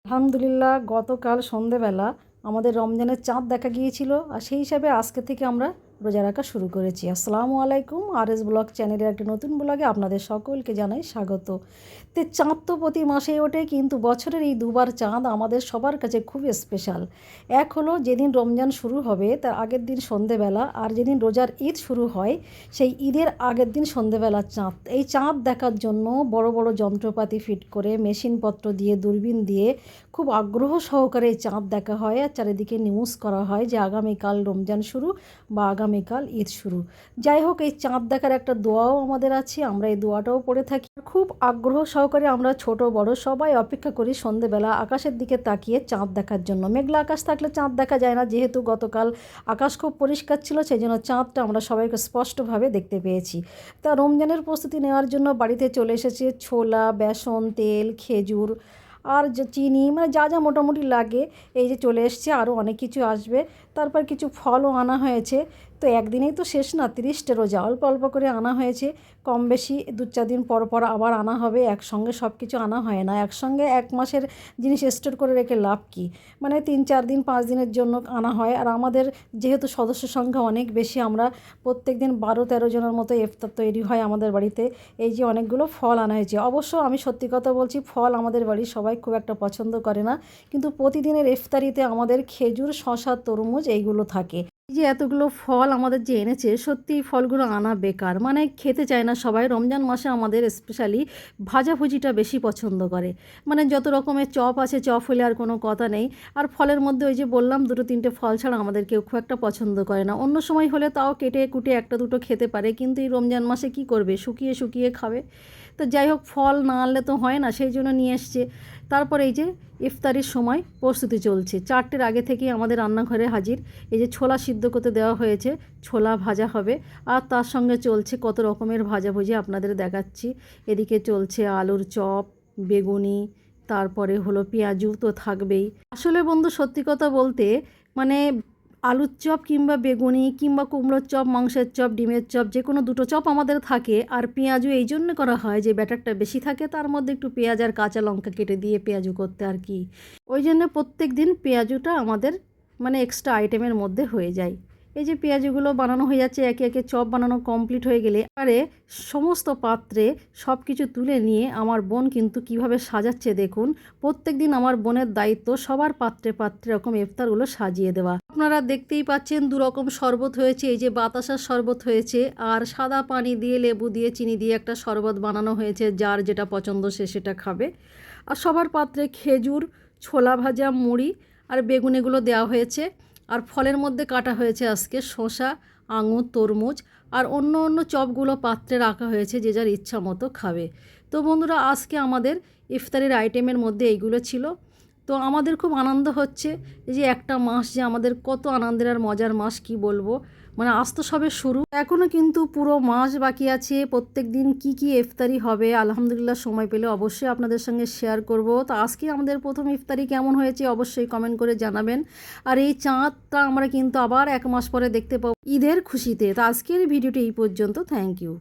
আলহামদুলিল্লাহ গতকাল সন্ধেবেলা আমাদের রমজানের চাঁদ দেখা গিয়েছিল, আর সেই হিসাবে আজকে থেকে আমরা রোজা রাখা শুরু করেছি। আসসালামু আলাইকুম, RS ব্লগ চ্যানেলের একটি নতুন ব্লগে আপনাদের সকলকে জানাই স্বাগত। চাঁদ তো প্রতি মাসেই ওঠে, কিন্তু বছরের এই দুবার চাঁদ আমাদের সবার কাছে খুবই স্পেশাল। এক হলো যেদিন রমজান শুরু হবে তার আগের দিন সন্ধেবেলা, আর যেদিন রোজার ঈদ শুরু হয় সেই ঈদের আগের দিন সন্ধেবেলা চাঁদ। এই চাঁদ দেখার জন্য বড় বড় যন্ত্রপাতি ফিট করে মেশিনপত্র দিয়ে দূরবীন দিয়ে খুব আগ্রহ সহকারে এই চাঁদ দেখা হয়, আর চারিদিকে নিউজ করা হয় যে আগামীকাল রমজান শুরু বা আগামীকাল ঈদ শুরু। যাই হোক, এই চাঁদ দেখার একটা দোয়াও আমাদের আছে, আমরা এই দোয়াটাও পড়ে থাকি। খুব আগ্রহ সহকারে আমরা ছোট বড় সবাই অপেক্ষা করি সন্ধেবেলা আকাশের দিকে তাকিয়ে চাঁদ দেখার জন্য। মেঘলা আকাশ থাকলে চাঁদ দেখা যায় না, যেহেতু গতকাল আকাশ খুব পরিষ্কার ছিল সেই জন্য চাঁদটা আমরা সবাইকে স্পষ্টভাবে দেখতে পেয়েছি। তা রমজানের প্রস্তুতি নেওয়ার জন্য বাড়িতে চলে এসেছে ছোলা, বেসন, তেল, খেজুর আর যে চিনি, মানে যা যা মোটামুটি লাগে এই যে চলে এসছে। আরও অনেক কিছু আসবে। তারপর কিছু ফলও আনা হয়েছে। তো একদিনেই তো শেষ না, 30টে রোজা, অল্প অল্প করে আনা হয়েছে। কম বেশি 2-4 দিন পর পর আবার আনা হবে, একসঙ্গে সব কিছু আনা হয় না। একসঙ্গে 1 মাসের জিনিস স্টোর করে রেখে লাভ কী, মানে 3-4 দিন 5 দিনের জন্য আনা হয়। আর আমাদের যেহেতু সদস্য সংখ্যা অনেক বেশি, আমরা প্রত্যেক দিন 12-13 জনের মতো ইফতার তৈরি হয় আমাদের বাড়িতে। এই যে অনেকগুলো ফল আনা হয়েছে। অবশ্য আমি সত্যি কথা বলছি, ফল আমাদের বাড়ির সবাই খুব একটা পছন্দ করে না, কিন্তু প্রতিদিনের ইফতারিতে আমাদের খেজুর, শসা, তরমুজ এইগুলো থাকে। এই যে এতগুলো ফল আমাদের যে এনেছে, সত্যি ফলগুলো আনা বেকার, মানে খেতে চায় না সবাই। রমজান মাসে আমাদের স্পেশালি ভাজাভুজিটা বেশি পছন্দ করে, মানে যত রকমের চপ আছে, চপ হলে আর কোনো কথা নেই। আর ফলের মধ্যে ওই যে বললাম 2-3টে ফল ছাড়া আমাদের কেউ খুব একটা পছন্দ করে না। অন্য সময় হলে তাও কেটে কুটে 1-2টো খেতে পারে, কিন্তু এই রমজান মাসে কি করবে, শুকিয়ে শুকিয়ে খাবে। তো যাই হোক, ফল না আনলে তো হয় না, সেই জন্য নিয়ে এসছে। তারপর এই যে ইফতারির সময় প্রস্তুতি চলছে, 4টের আগে থেকেই আমাদের রান্নাঘরে হাজির। এই যে ছোলা সিদ্ধ করতে দেওয়া হয়েছে, ছোলা ভাজা হবে, আর তার সঙ্গে চলছে কত রকমের ভাজাভুজি আপনাদের দেখাচ্ছি। এদিকে চলছে আলুর চপ, বেগুনি, তারপরে হলো পেঁয়াজু তো থাকবেই। আসলে বন্ধু সত্যি কথা বলতে, মানে আলুর চপ কিংবা বেগুনি কিংবা কুমড়োর চপ, মাংসের চপ, ডিমের চপ, যে কোনো 2টো চপ আমাদের থাকে। আর পেঁয়াজু এই জন্য করা হয় যে ব্যাটারটা বেশি থাকে, তার মধ্যে একটু পেঁয়াজ আর কাঁচা লঙ্কা কেটে দিয়ে পেঁয়াজু করতে আর কি। ওই জন্য প্রত্যেক দিন পেঁয়াজুটা আমাদের মানে এক্সট্রা আইটেমের মধ্যে হয়ে যায়। এই যে পেঁয়াজুগুলো বানানো হয়ে যাচ্ছে, একে একে চপ বানানো কমপ্লিট হয়ে গেলে আরে সমস্ত পাত্রে সব কিছু তুলে নিয়ে আমার বোন কিন্তু কিভাবে সাজাচ্ছে দেখুন। প্রত্যেক দিন আমার বোনের দায়িত্ব সবার পাত্রে পাত্রে এরকম ইফতারগুলো সাজিয়ে দেওয়া। আপনারা দেখতেই পাচ্ছেন 2 রকম শরবত হয়েছে, এই যে বাতাসার শরবত হয়েছে, আর সাদা পানি দিয়ে লেবু দিয়ে চিনি দিয়ে একটা শরবত বানানো হয়েছে, যার যেটা পছন্দ সে সেটা খাবে। আর সবার পাত্রে খেজুর, ছোলা ভাজা, মুড়ি আর বেগুন এগুলো দেওয়া হয়েছে। আর ফলের মধ্যে কাটা হয়েছে আজকে শসা, আঙুর, তরমুজ, আর অন্য অন্য চপগুলো পাত্রে রাখা হয়েছে, যে যার ইচ্ছা মতো খাবে। তো বন্ধুরা, আজকে আমাদের ইফতারের আইটেমের মধ্যে এইগুলো ছিল। তো আমাদের খুব আনন্দ হচ্ছে, এই যে একটা মাস যে আমাদের কত আনন্দের আর মজার মাস কি বলবো। মানে আজ তো সবে শুরু, এখনও কিন্তু পুরো মাস বাকি আছে। প্রত্যেক দিন কী কী ইফতারি হবে আলহামদুলিল্লাহ সময় পেলে অবশ্যই আপনাদের সঙ্গে শেয়ার করব। তো আজকে আমাদের প্রথম ইফতারি কেমন হয়েছে অবশ্যই কমেন্ট করে জানাবেন। আর এই চাঁদটা আমরা কিন্তু আবার 1 মাস পরে দেখতে পাবো ঈদের খুশিতে। তো আজকের ভিডিওটি এই পর্যন্ত, থ্যাংক ইউ।